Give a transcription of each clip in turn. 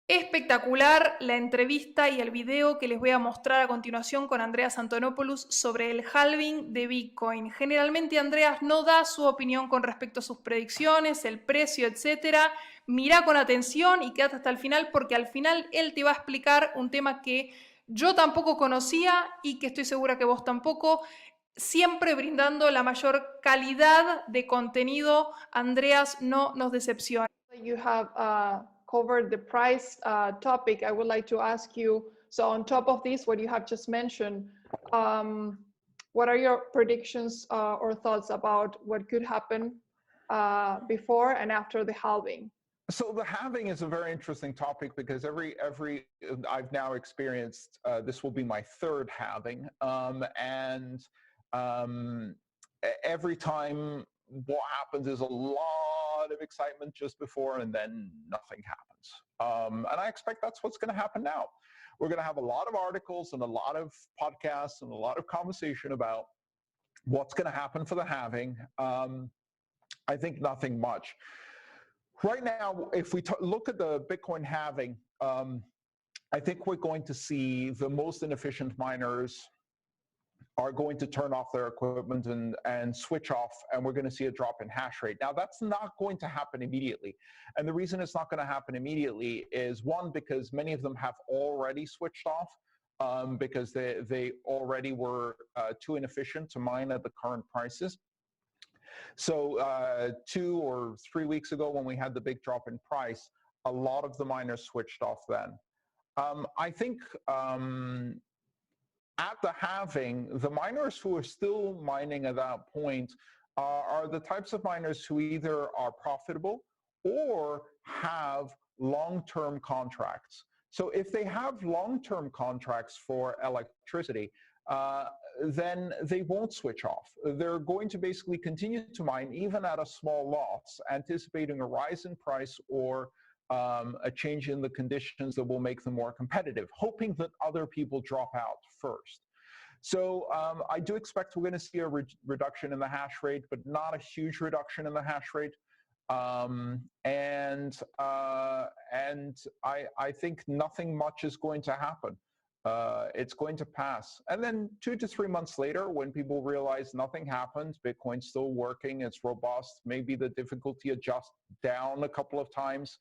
Espectacular la entrevista y el video que les voy a mostrar a continuación con Andreas Antonopoulos sobre el halving de Bitcoin. Generalmente Andreas no da su opinión con respecto a sus predicciones, el precio, etcétera. Mirá con atención y quédate hasta el final porque al final él te va a explicar un tema que yo tampoco conocía y que estoy segura que vos tampoco. Siempre brindando la mayor calidad de contenido. Andreas no nos decepciona. You have covered the price topic. I would like to ask you, so on top of this, what you have just mentioned, what are your predictions or thoughts about what could happen before and after the halving? So the halving is a very interesting topic because I've now experienced, this will be my third halving, and every time what happens is a lot of excitement just before and then nothing happens. And I expect that's what's going to happen now. We're going to have a lot of articles and a lot of podcasts and a lot of conversation about what's going to happen for the halving. I think nothing much. Right now, if we look at the Bitcoin halving, I think we're going to see the most inefficient miners are going to turn off their equipment and switch off, and we're going to see a drop in hash rate. Now, that's not going to happen immediately. And the reason it's not going to happen immediately is, one, because many of them have already switched off because they already were too inefficient to mine at the current prices. So 2 or 3 weeks ago, when we had the big drop in price, a lot of the miners switched off then. I think at the halving, the miners who are still mining at that point are the types of miners who either are profitable or have long-term contracts. So if they have long-term contracts for electricity, then they won't switch off. They're going to basically continue to mine even at a small loss, anticipating a rise in price or a change in the conditions that will make them more competitive, hoping that other people drop out first. So I do expect we're going to see a reduction in the hash rate, but not a huge reduction in the hash rate. And I think nothing much is going to happen. It's going to pass. And then 2 to 3 months later, when people realize nothing happened, Bitcoin's still working, it's robust, maybe the difficulty adjusts down a couple of times,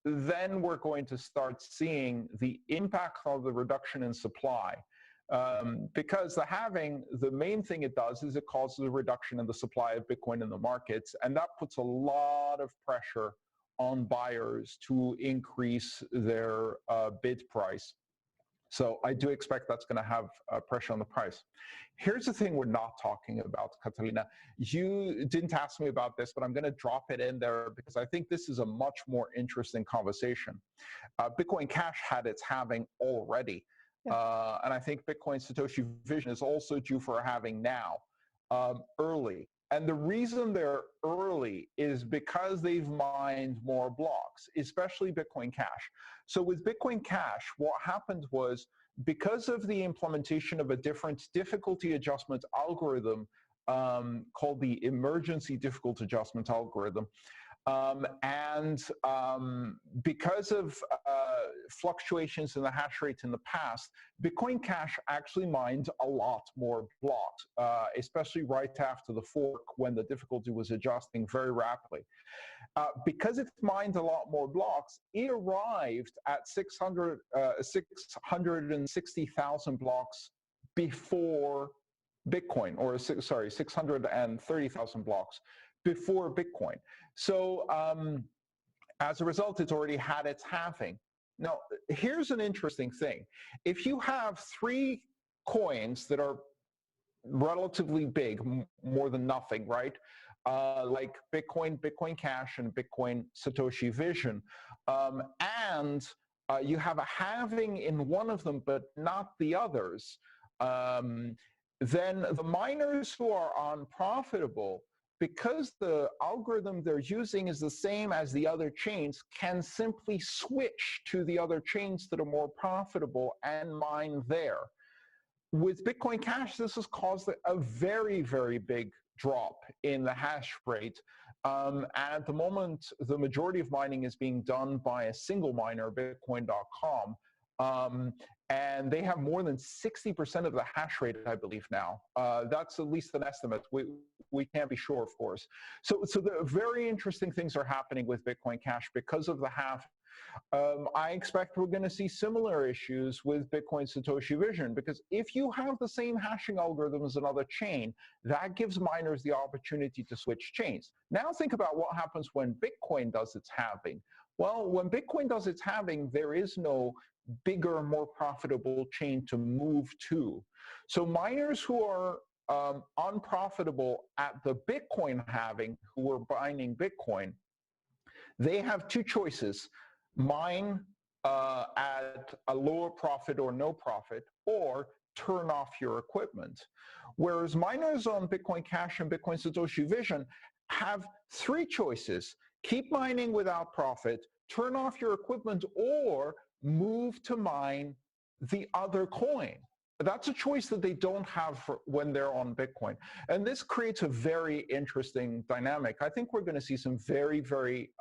then we're going to start seeing the impact of the reduction in supply. Because the halving, the main thing it does is it causes a reduction in the supply of Bitcoin in the markets, and that puts a lot of pressure on buyers to increase their bid price. So I do expect that's going to have pressure on the price. Here's the thing we're not talking about, Catalina. You didn't ask me about this, but I'm going to drop it in there because I think this is a much more interesting conversation. Bitcoin Cash had its halving already. Yeah. And I think Bitcoin Satoshi Vision is also due for a halving now, early. And the reason they're early is because they've mined more blocks, especially Bitcoin Cash. So with Bitcoin Cash, what happened was, because of the implementation of a different difficulty adjustment algorithm called the emergency difficulty adjustment algorithm, because of fluctuations in the hash rate in the past, Bitcoin Cash actually mined a lot more blocks, especially right after the fork when the difficulty was adjusting very rapidly. Because it mined a lot more blocks, it arrived at 660,000 blocks before Bitcoin, or sorry, 630,000 blocks before Bitcoin. So as a result, it's already had its halving. Now, here's an interesting thing. If you have 3 coins that are relatively big, more than nothing, right? Like Bitcoin, Bitcoin Cash, and Bitcoin Satoshi Vision, and you have a halving in one of them, but not the others, then the miners who are unprofitable, because the algorithm they're using is the same as the other chains, can simply switch to the other chains that are more profitable and mine there. With Bitcoin Cash, this has caused a very, very big drop in the hash rate At the moment, the majority of mining is being done by a single miner, Bitcoin.com, and they have more than 60% of the hash rate, I believe now. That's at least an estimate. We can't be sure, of course. So the very interesting things are happening with Bitcoin Cash because of the halving. I expect we're going to see similar issues with Bitcoin Satoshi Vision, because if you have the same hashing algorithm as another chain, that gives miners the opportunity to switch chains. Now think about what happens when Bitcoin does its halving. Well, when Bitcoin does its halving, there is no bigger, more profitable chain to move to. So miners who are unprofitable at the Bitcoin halving, who are mining Bitcoin, they have two choices: mine at a lower profit or no profit, or turn off your equipment. Whereas miners on Bitcoin Cash and Bitcoin Satoshi Vision have three choices: keep mining without profit, turn off your equipment, or move to mine the other coin. That's a choice that they don't have when they're on Bitcoin. And this creates a very interesting dynamic. I think we're going to see some very, very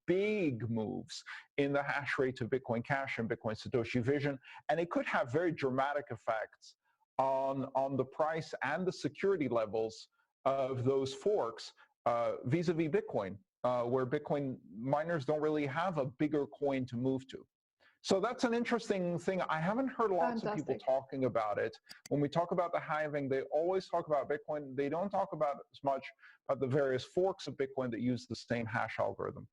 big moves in the hash rates of Bitcoin Cash and Bitcoin Satoshi Vision, and it could have very dramatic effects on the price and the security levels of those forks vis-a-vis Bitcoin, where Bitcoin miners don't really have a bigger coin to move to. So that's an interesting thing. I haven't heard lots of people talking about it. When we talk about the halving, they always talk about Bitcoin. They don't talk about as much about the various forks of Bitcoin that use the same hash algorithm.